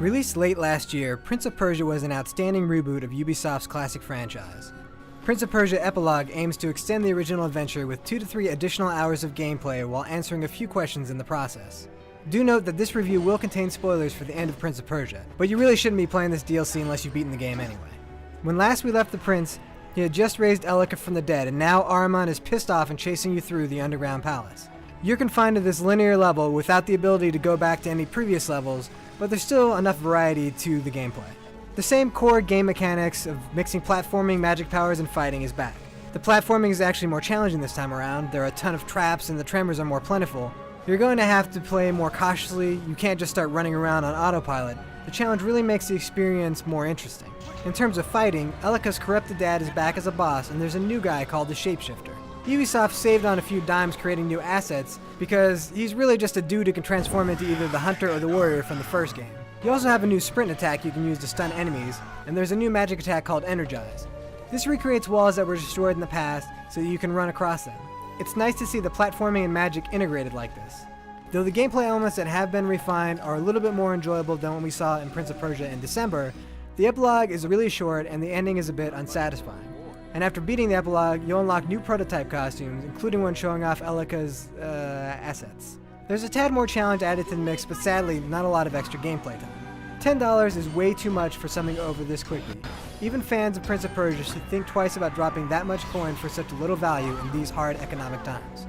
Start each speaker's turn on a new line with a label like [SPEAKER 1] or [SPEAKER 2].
[SPEAKER 1] Released late last year, Prince of Persia was an outstanding reboot of Ubisoft's classic franchise. Prince of Persia Epilogue aims to extend the original adventure with 2 to 3 additional hours of gameplay while answering a few questions in the process. Do note that this review will contain spoilers for the end of Prince of Persia, but you really shouldn't be playing this DLC unless you've beaten the game anyway. When last we left the prince, he had just raised Elika from the dead, and now Ahriman is pissed off and chasing you through the underground palace. You're confined to this linear level without the ability to go back to any previous levels, but there's still enough variety to the gameplay. The same core game mechanics of mixing platforming, magic powers, and fighting is back. The platforming is actually more challenging this time around. There are a ton of traps and the tremors are more plentiful. You're going to have to play more cautiously. You can't just start running around on autopilot. The challenge really makes the experience more interesting. In terms of fighting, Elika's corrupted dad is back as a boss, and there's a new guy called the Shapeshifter. Ubisoft saved on a few dimes creating new assets because he's really just a dude who can transform into either the hunter or the warrior from the first game. You also have a new sprint attack you can use to stun enemies, and there's a new magic attack called Energize. This recreates walls that were destroyed in the past so that you can run across them. It's nice to see the platforming and magic integrated like this. Though the gameplay elements that have been refined are a little bit more enjoyable than what we saw in Prince of Persia in December, the epilogue is really short and the ending is a bit unsatisfying. And after beating the epilogue, you'll unlock new prototype costumes, including one showing off Elika's assets. There's a tad more challenge added to the mix, but sadly, not a lot of extra gameplay time. $10 is way too much for something over this quickly. Even fans of Prince of Persia should think twice about dropping that much coin for such little value in these hard economic times.